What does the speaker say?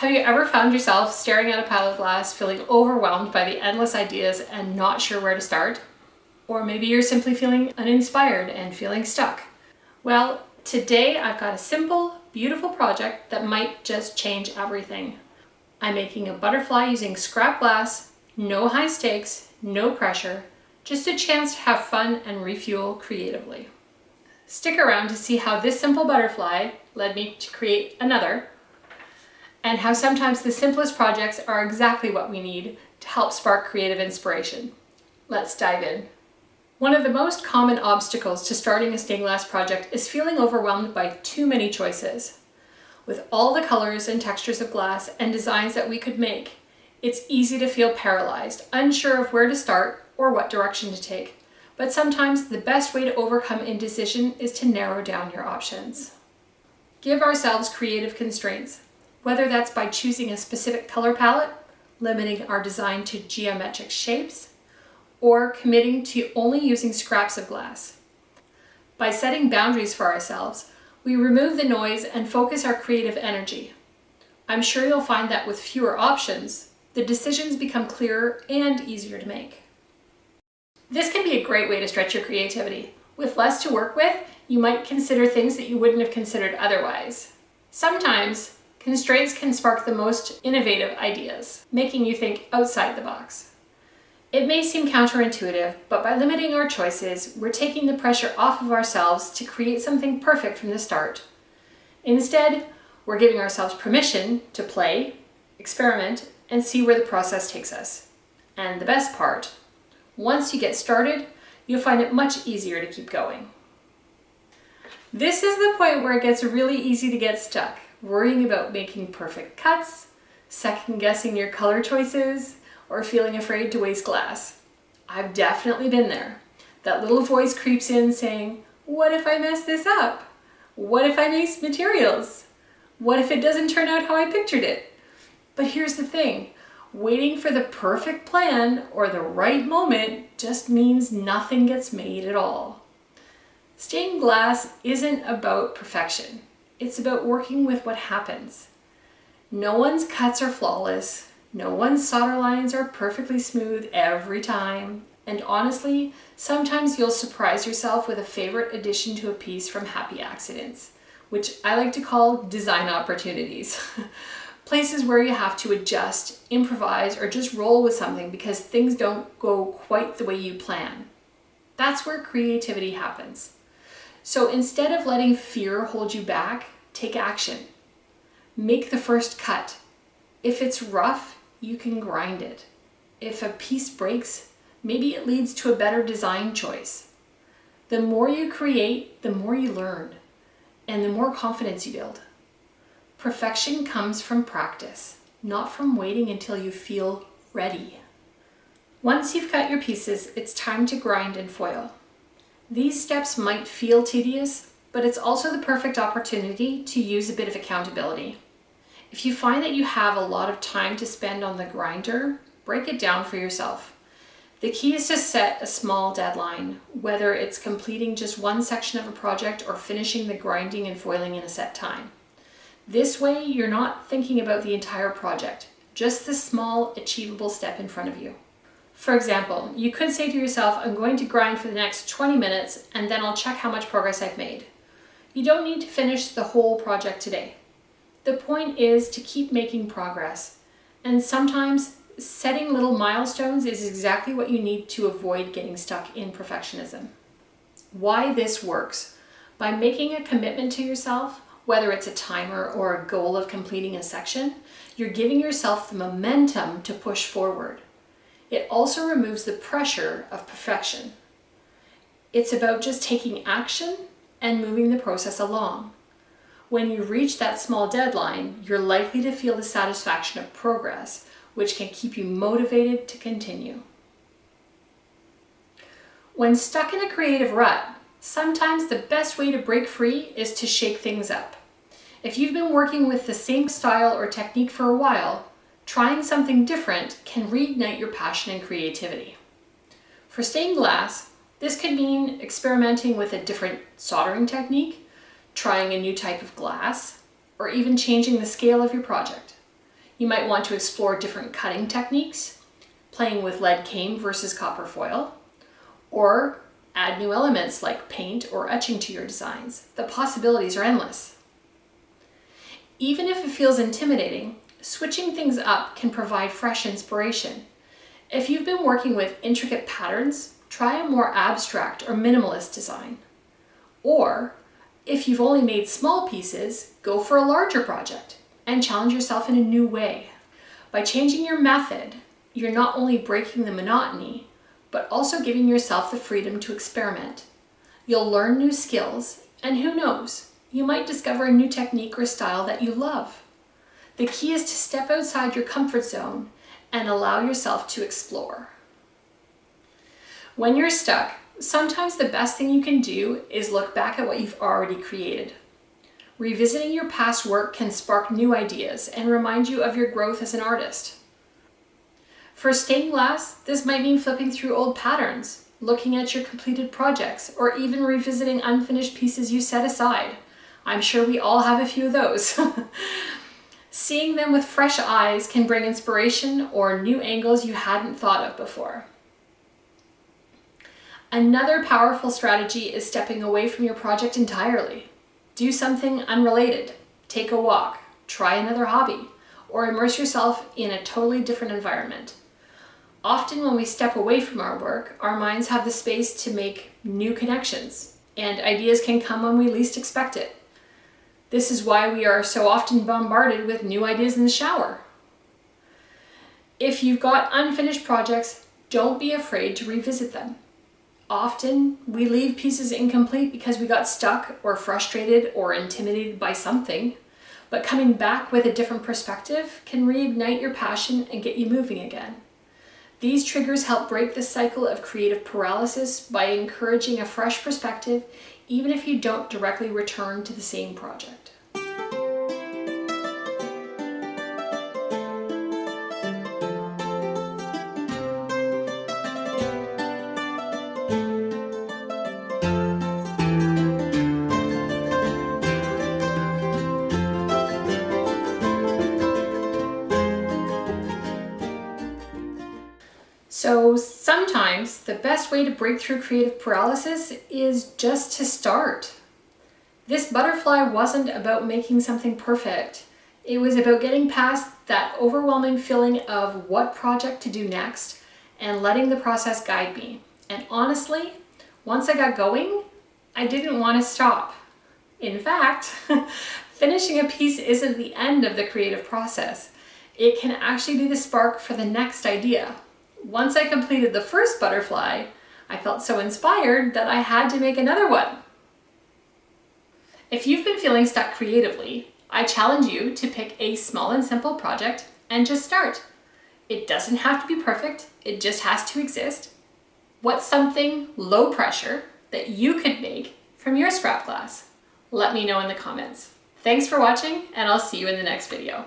Have you ever found yourself staring at a pile of glass, feeling overwhelmed by the endless ideas and not sure where to start? Or maybe you're simply feeling uninspired and feeling stuck. Well, today I've got a simple, beautiful project that might just change everything. I'm making a butterfly using scrap glass, no high stakes, no pressure, just a chance to have fun and refuel creatively. Stick around to see how this simple butterfly led me to create another, and how sometimes the simplest projects are exactly what we need to help spark creative inspiration. Let's dive in. One of the most common obstacles to starting a stained glass project is feeling overwhelmed by too many choices. With all the colors and textures of glass and designs that we could make, it's easy to feel paralyzed, unsure of where to start or what direction to take. But sometimes the best way to overcome indecision is to narrow down your options. Give ourselves creative constraints, whether that's by choosing a specific color palette, limiting our design to geometric shapes, or committing to only using scraps of glass. By setting boundaries for ourselves, we remove the noise and focus our creative energy. I'm sure you'll find that with fewer options, the decisions become clearer and easier to make. This can be a great way to stretch your creativity. With less to work with, you might consider things that you wouldn't have considered otherwise. Sometimes, constraints can spark the most innovative ideas, making you think outside the box. It may seem counterintuitive, but by limiting our choices, we're taking the pressure off of ourselves to create something perfect from the start. Instead, we're giving ourselves permission to play, experiment, and see where the process takes us. And the best part, once you get started, you'll find it much easier to keep going. This is the point where it gets really easy to get stuck, worrying about making perfect cuts, second-guessing your color choices, or feeling afraid to waste glass. I've definitely been there. That little voice creeps in saying, what if I mess this up? What if I waste materials? What if it doesn't turn out how I pictured it? But here's the thing, waiting for the perfect plan or the right moment just means nothing gets made at all. Stained glass isn't about perfection. It's about working with what happens. No one's cuts are flawless. No one's solder lines are perfectly smooth every time. And honestly, sometimes you'll surprise yourself with a favorite addition to a piece from happy accidents, which I like to call design opportunities. Places where you have to adjust, improvise, or just roll with something because things don't go quite the way you plan. That's where creativity happens. So instead of letting fear hold you back, take action. Make the first cut. If it's rough, you can grind it. If a piece breaks, maybe it leads to a better design choice. The more you create, the more you learn, and the more confidence you build. Perfection comes from practice, not from waiting until you feel ready. Once you've cut your pieces, it's time to grind and foil. These steps might feel tedious, but it's also the perfect opportunity to use a bit of accountability. If you find that you have a lot of time to spend on the grinder, break it down for yourself. The key is to set a small deadline, whether it's completing just one section of a project or finishing the grinding and foiling in a set time. This way, you're not thinking about the entire project, just the small, achievable step in front of you. For example, you could say to yourself, I'm going to grind for the next 20 minutes and then I'll check how much progress I've made. You don't need to finish the whole project today. The point is to keep making progress, and sometimes setting little milestones is exactly what you need to avoid getting stuck in perfectionism. Why this works? By making a commitment to yourself, whether it's a timer or a goal of completing a section, you're giving yourself the momentum to push forward. It also removes the pressure of perfection. It's about just taking action and moving the process along. When you reach that small deadline, you're likely to feel the satisfaction of progress, which can keep you motivated to continue. When stuck in a creative rut, sometimes the best way to break free is to shake things up. If you've been working with the same style or technique for a while, trying something different can reignite your passion and creativity. For stained glass, this could mean experimenting with a different soldering technique, trying a new type of glass, or even changing the scale of your project. You might want to explore different cutting techniques, playing with lead cane versus copper foil, or add new elements like paint or etching to your designs. The possibilities are endless. Even if it feels intimidating, switching things up can provide fresh inspiration. If you've been working with intricate patterns, try a more abstract or minimalist design. Or, if you've only made small pieces, go for a larger project and challenge yourself in a new way. By changing your method, you're not only breaking the monotony, but also giving yourself the freedom to experiment. You'll learn new skills, and who knows, you might discover a new technique or style that you love. The key is to step outside your comfort zone and allow yourself to explore. When you're stuck, sometimes the best thing you can do is look back at what you've already created. Revisiting your past work can spark new ideas and remind you of your growth as an artist. For stained glass, this might mean flipping through old patterns, looking at your completed projects, or even revisiting unfinished pieces you set aside. I'm sure we all have a few of those. Seeing them with fresh eyes can bring inspiration or new angles you hadn't thought of before. Another powerful strategy is stepping away from your project entirely. Do something unrelated, take a walk, try another hobby, or immerse yourself in a totally different environment. Often when we step away from our work, our minds have the space to make new connections, and ideas can come when we least expect it. This is why we are so often bombarded with new ideas in the shower. If you've got unfinished projects, don't be afraid to revisit them. Often, we leave pieces incomplete because we got stuck or frustrated or intimidated by something, but coming back with a different perspective can reignite your passion and get you moving again. These triggers help break the cycle of creative paralysis by encouraging a fresh perspective, even if you don't directly return to the same project. So sometimes the best way to break through creative paralysis is just to start. This butterfly wasn't about making something perfect. It was about getting past that overwhelming feeling of what project to do next and letting the process guide me. And honestly, once I got going, I didn't want to stop. In fact, finishing a piece isn't the end of the creative process. It can actually be the spark for the next idea. Once I completed the first butterfly, I felt so inspired that I had to make another one. If you've been feeling stuck creatively, I challenge you to pick a small and simple project and just start. It doesn't have to be perfect, it just has to exist. What's something low pressure that you could make from your scrap glass? Let me know in the comments. Thanks for watching, and I'll see you in the next video.